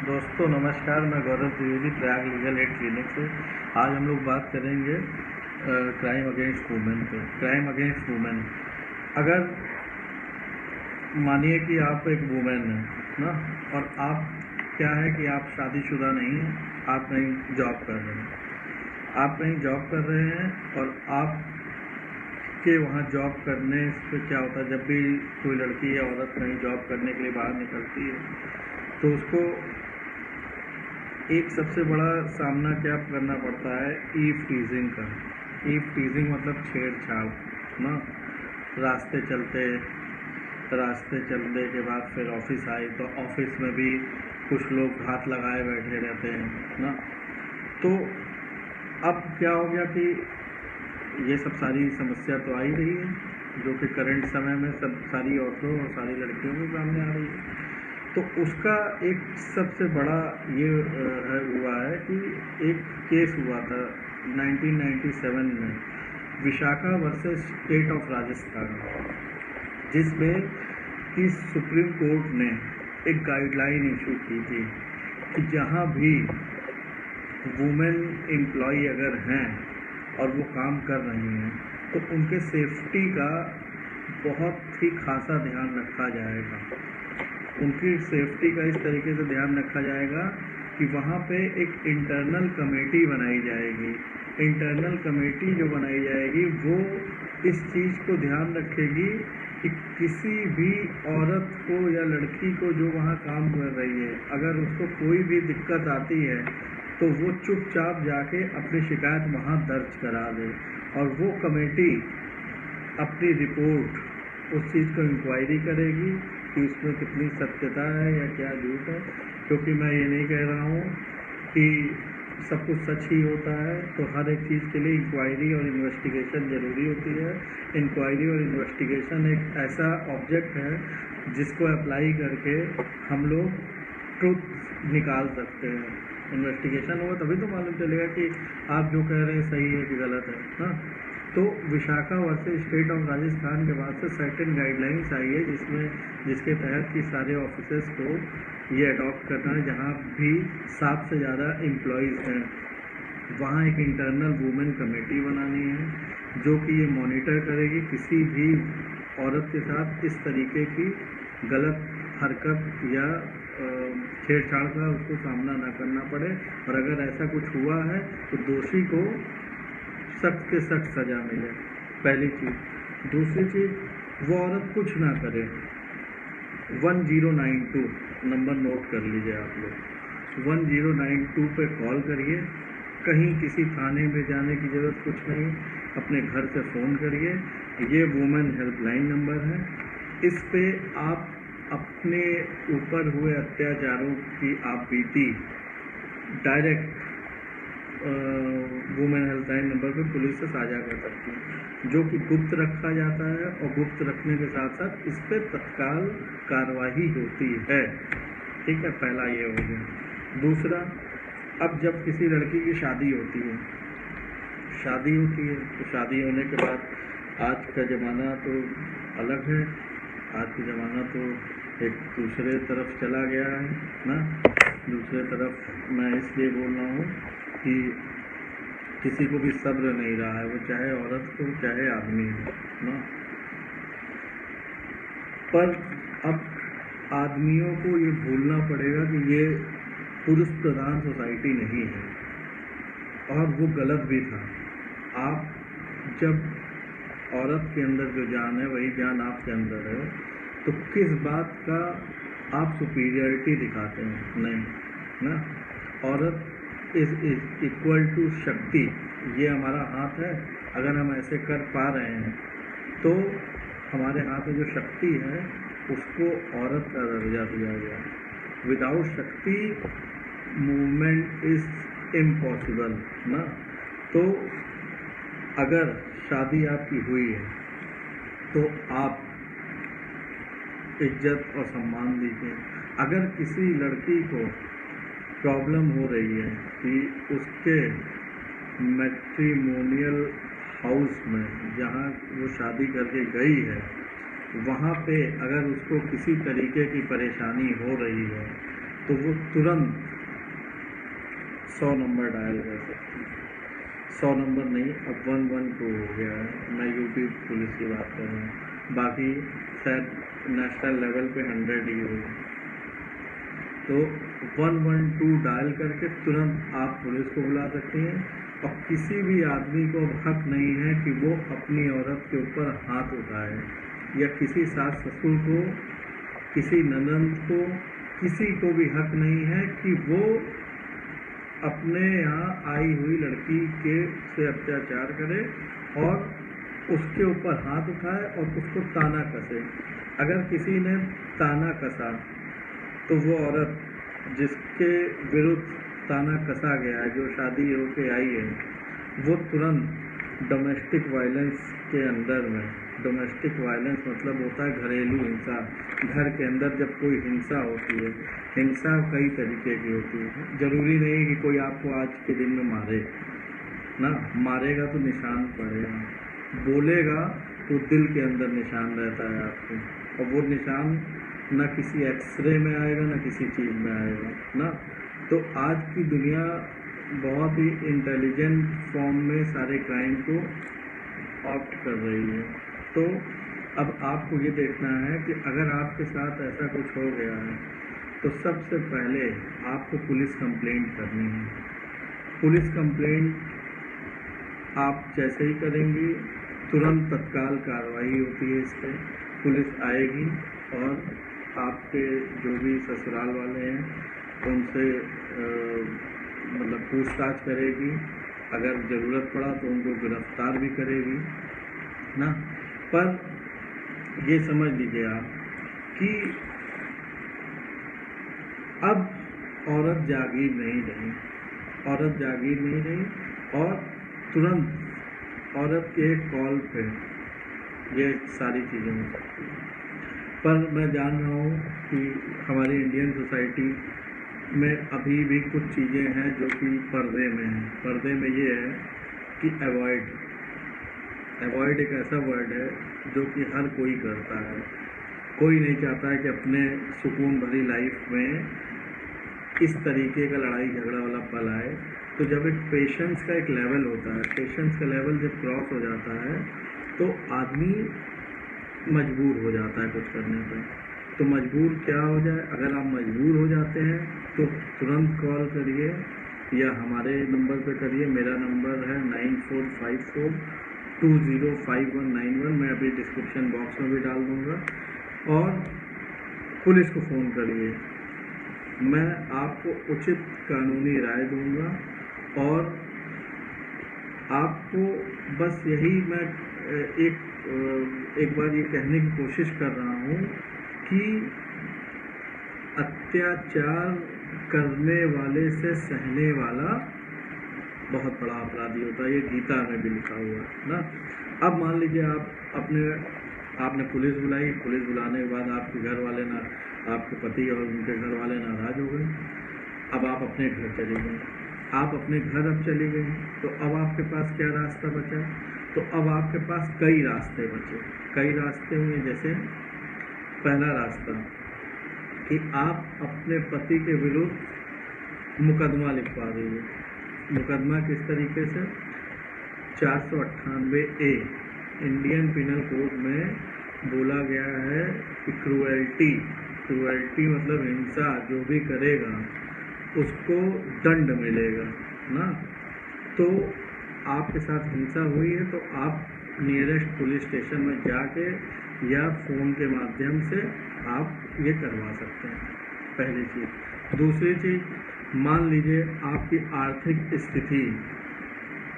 दोस्तों नमस्कार, मैं Gaurav Dwivedi Prayag legal aid clinic से। आज हम लोग बात करेंगे क्राइम अगेंस्ट वुमेन पे। क्राइम अगेंस्ट वुमेन, अगर मानिए कि आप एक वुमेन हैं ना, और आप क्या है कि आप शादीशुदा नहीं हैं, आप कहीं जॉब कर रहे हैं, और आप के वहाँ जॉब करने से क्या होता है, जब भी कोई लड़की या औरत कहीं जॉब करने के लिए बाहर निकलती है तो उसको एक सबसे बड़ा सामना क्या करना पड़ता है, ईव टीजिंग का। ईव टीजिंग मतलब छेड़छाड़ ना। रास्ते चलने के बाद फिर ऑफिस आई तो ऑफिस में भी कुछ लोग हाथ लगाए बैठे रहते हैं ना। तो अब क्या हो गया कि ये सब सारी समस्या तो आ ही रही है, जो कि करंट समय में सब सारी औरतों और सारी लड़कियों के सामने आ रही है। तो उसका एक सबसे बड़ा ये हुआ है कि एक केस हुआ था 1997 में, Vishakha versus state of Rajasthan, जिसमें कि सुप्रीम कोर्ट ने एक गाइडलाइन इशू की थी कि जहाँ भी वुमेन एम्प्लॉय अगर हैं और वो काम कर रही हैं तो उनके सेफ्टी का बहुत ही खासा ध्यान रखा जाएगा। उनकी सेफ्टी का इस तरीके से ध्यान रखा जाएगा कि वहाँ पे एक इंटरनल कमेटी बनाई जाएगी। इंटरनल कमेटी जो बनाई जाएगी वो इस चीज़ को ध्यान रखेगी कि किसी भी औरत को या लड़की को जो वहाँ काम कर रही है, अगर उसको कोई भी दिक्कत आती है तो वो चुपचाप जाके अपनी शिकायत वहाँ दर्ज करा दे, और वो कमेटी अपनी रिपोर्ट उस चीज़ को इंक्वायरी करेगी कि उसमें कितनी सत्यता है या क्या झूठ है। क्योंकि मैं ये नहीं कह रहा हूँ कि सब कुछ सच ही होता है, तो हर एक चीज़ के लिए इंक्वायरी और इन्वेस्टिगेशन ज़रूरी होती है। इंक्वायरी और इन्वेस्टिगेशन एक ऐसा ऑब्जेक्ट है जिसको अप्लाई करके हम लोग ट्रुथ निकाल सकते हैं। इन्वेस्टिगेशन होगा तभी तो मालूम चलेगा कि आप जो कह रहे हैं सही है कि गलत है ना। तो Vishakha versus state of Rajasthan के बाद से सर्टेन गाइडलाइंस आई है जिसके तहत कि सारे ऑफिसर्स को ये अडॉप्ट करना है। जहाँ भी 7 से ज़्यादा एम्प्लॉयज़ हैं वहाँ एक इंटरनल वुमेन कमेटी बनानी है जो कि ये मॉनिटर करेगी किसी भी औरत के साथ इस तरीके की गलत हरकत या छेड़छाड़ का उसको सामना ना करना पड़े, और अगर ऐसा कुछ हुआ है तो दोषी को सख्त से सख्त सज़ा मिले, पहली चीज़। दूसरी चीज़, वो औरत कुछ ना करे। 1092 नंबर नोट कर लीजिए आप लोग। 1092 पे कॉल करिए। कहीं किसी थाने में जाने की ज़रूरत कुछ नहीं, अपने घर से फ़ोन करिए। ये वुमेन हेल्पलाइन नंबर है। इस पे आप अपने ऊपर हुए अत्याचारों की आप बीती डायरेक्ट वुमेन हेल्पलाइन नंबर पर पुलिस से साझा कर सकती हैं, जो कि गुप्त रखा जाता है, और गुप्त रखने के साथ साथ इस पर तत्काल कार्रवाई होती है। ठीक है, पहला ये हो गया। दूसरा, अब जब किसी लड़की की शादी होती है तो शादी होने के बाद आज का ज़माना तो अलग है। आज का ज़माना तो एक दूसरे तरफ चला गया है ना। दूसरे तरफ मैं इसलिए बोल रहा हूँ कि किसी को भी सब्र नहीं रहा है, वो चाहे औरत हो चाहे आदमी हो ना। पर अब आदमियों को ये भूलना पड़ेगा कि ये पुरुष प्रधान सोसाइटी नहीं है, और वो गलत भी था। आप जब औरत के अंदर जो जान है वही जान आपके अंदर है, तो किस बात का आप सुपीरियरिटी दिखाते हैं? नहीं ना। औरत इज इक्वल टू शक्ति, ये हमारा हाथ है। अगर हम ऐसे कर पा रहे हैं तो हमारे हाथ में जो शक्ति है उसको औरत का दर्जा दिया गया। विदाउट शक्ति मूवमेंट इज इम्पॉसिबल ना। तो अगर शादी आपकी हुई है तो आप इज्जत और सम्मान दीजिए। अगर किसी लड़की को प्रॉब्लम हो रही है कि उसके मैट्रिमोनियल हाउस में जहाँ वो शादी करके गई है वहाँ पे अगर उसको किसी तरीके की परेशानी हो रही है तो वो तुरंत 100 नंबर डायल कर सकती है। 100 नंबर नहीं, अब 112 हो गया है। मैं यूपी पुलिस की बात कर रहा हूँ, बाकी शायद नेशनल लेवल पे 100 ही हो। तो 112 डायल करके तुरंत आप पुलिस को बुला सकती हैं। और किसी भी आदमी को हक नहीं है कि वो अपनी औरत के ऊपर हाथ उठाए, या किसी सास ससुर को, किसी ननंद को, किसी को भी हक नहीं है कि वो अपने यहाँ आई हुई लड़की के से अत्याचार करे और उसके ऊपर हाथ उठाए और उसको ताना कसे। अगर किसी ने ताना कसा तो वो औरत जिसके विरुद्ध ताना कसा गया है, जो शादी होके आई है, वो तुरंत डोमेस्टिक वायलेंस के अंदर में, डोमेस्टिक वायलेंस मतलब होता है घरेलू हिंसा। घर के अंदर जब कोई हिंसा होती है, हिंसा कई तरीके की होती है। ज़रूरी नहीं कि कोई आपको आज के दिन में मारे ना, मारेगा तो निशान पड़ेगा, बोलेगा तो दिल के अंदर निशान रहता है आपके, और वो निशान ना किसी एक्सरे में आएगा ना किसी चीज़ में आएगा ना। तो आज की दुनिया बहुत ही इंटेलिजेंट फॉर्म में सारे क्राइम को ऑप्ट कर रही है। तो अब आपको ये देखना है कि अगर आपके साथ ऐसा कुछ हो गया है तो सबसे पहले आपको पुलिस कंप्लेंट करनी है। पुलिस कंप्लेंट आप जैसे ही करेंगी तुरंत तत्काल कार्रवाई होती है इस पर। पुलिस आएगी और आपके जो भी ससुराल वाले हैं उनसे मतलब पूछताछ करेगी, अगर ज़रूरत पड़ा तो उनको गिरफ्तार भी करेगी ना। पर ये समझ लीजिए आप कि अब औरत जागीर नहीं रही, औरत जागीर नहीं रही, और तुरंत औरत के कॉल पे ये सारी चीज़ें हो सकती हैं। पर मैं जान रहा हूँ कि हमारी इंडियन सोसाइटी में अभी भी कुछ चीज़ें हैं जो कि पर्दे में हैं। पर्दे में ये है कि अवॉइड एक ऐसा वर्ड है जो कि हर कोई करता है। कोई नहीं चाहता है कि अपने सुकून भरी लाइफ में इस तरीके का लड़ाई झगड़ा वाला पल आए। तो जब एक पेशेंस का एक लेवल होता है, पेशेंस का लेवल जब क्रॉस हो जाता है तो आदमी मजबूर हो जाता है कुछ करने पर। तो मजबूर क्या हो जाए, अगर आप मजबूर हो जाते हैं तो तुरंत कॉल करिए या हमारे नंबर पे करिए। मेरा नंबर है 9454205191। मैं अभी डिस्क्रिप्शन बॉक्स में भी डाल दूँगा। और पुलिस को फ़ोन करिए, मैं आपको उचित कानूनी राय दूँगा। और आपको बस यही मैं एक बार ये कहने की कोशिश कर रहा हूँ कि अत्याचार करने वाले से सहने वाला बहुत बड़ा अपराधी होता है। ये गीता में भी लिखा हुआ है ना। अब मान लीजिए आपने पुलिस बुलाई, पुलिस बुलाने के बाद आपके घर वाले ना, आपके पति और उनके घर वाले नाराज हो गए। अब आप अपने घर चली गई, आप अपने घर अब चली गई, तो अब आपके पास क्या रास्ता बचा? तो अब आपके पास कई रास्ते बचे। कई रास्ते हुए, जैसे पहला रास्ता कि आप अपने पति के विरुद्ध मुकदमा लिखवा दीजिए। मुकदमा किस तरीके से? 498A इंडियन पिनल कोड में बोला गया है कि क्रूएल्टी मतलब हिंसा जो भी करेगा उसको दंड मिलेगा ना। तो आपके साथ हिंसा हुई है तो आप नियरेस्ट पुलिस स्टेशन में जाके या फ़ोन के माध्यम से आप ये करवा सकते हैं, पहली चीज़। दूसरी चीज़, मान लीजिए आपकी आर्थिक स्थिति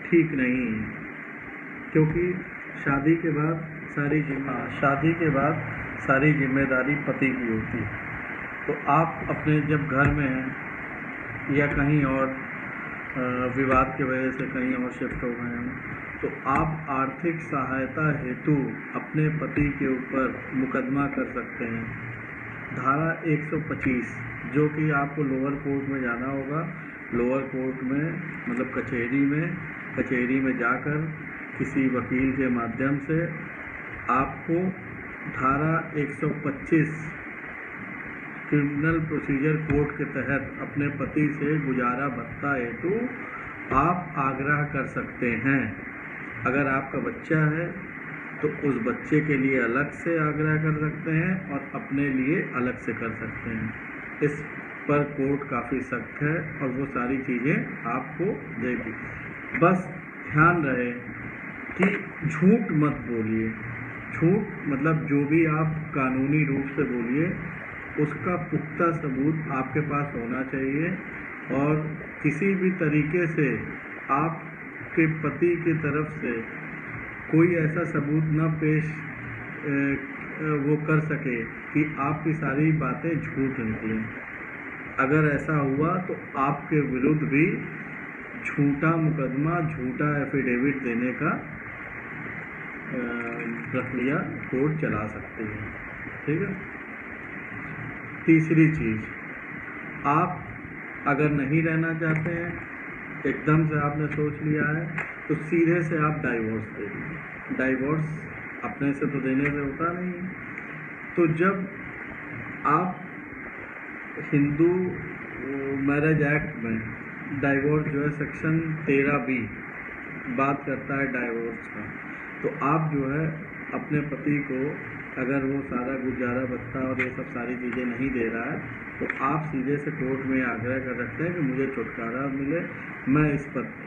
ठीक नहीं है, क्योंकि शादी के बाद सारी जिम्मेदारी पति की होती है। तो आप अपने जब घर में हैं या कहीं और विवाद की वजह से कहीं और शिफ्ट हो गए हैं, तो आप आर्थिक सहायता हेतु अपने पति के ऊपर मुकदमा कर सकते हैं। धारा 125, जो कि आपको लोअर कोर्ट में जाना होगा। लोअर कोर्ट में मतलब कचहरी में जाकर किसी वकील के माध्यम से आपको धारा 125 क्रिमिनल प्रोसीजर कोड के तहत अपने पति से गुजारा भत्ता हेतु आप आग्रह कर सकते हैं। अगर आपका बच्चा है तो उस बच्चे के लिए अलग से आग्रह कर सकते हैं और अपने लिए अलग से कर सकते हैं। इस पर कोर्ट काफ़ी सख्त है और वो सारी चीज़ें आपको देगी। बस ध्यान रहे कि झूठ मत बोलिए। झूठ मतलब जो भी आप कानूनी रूप से बोलिए उसका पुख्ता सबूत आपके पास होना चाहिए और किसी भी तरीके से आपके पति की तरफ से कोई ऐसा सबूत न पेश वो कर सके कि आपकी सारी बातें झूठ निकलें। अगर ऐसा हुआ तो आपके विरुद्ध भी झूठा मुकदमा, झूठा एफिडेविट देने का प्रक्रिया कोर्ट चला सकती है। ठीक है। तीसरी चीज़, आप अगर नहीं रहना चाहते हैं, एकदम से आपने सोच लिया है, तो सीधे से आप डाइवोर्स दे दीजिए। डाइवोर्स अपने से तो देने से होता नहीं है। तो जब आप हिंदू मैरिज एक्ट में डाइवोर्स जो है सेक्शन 13B बात करता है डाइवोर्स का, तो आप जो है अपने पति को अगर वो सारा गुजारा भत्ता और ये सब सारी चीज़ें नहीं दे रहा है तो आप सीधे से कोर्ट में आग्रह कर सकते हैं कि मुझे छुटकारा मिले, मैं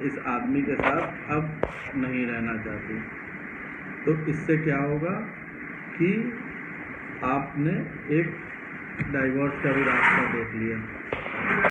इस आदमी के साथ अब नहीं रहना चाहती। तो इससे क्या होगा कि आपने एक डाइवोर्स का भी रास्ता देख लिया।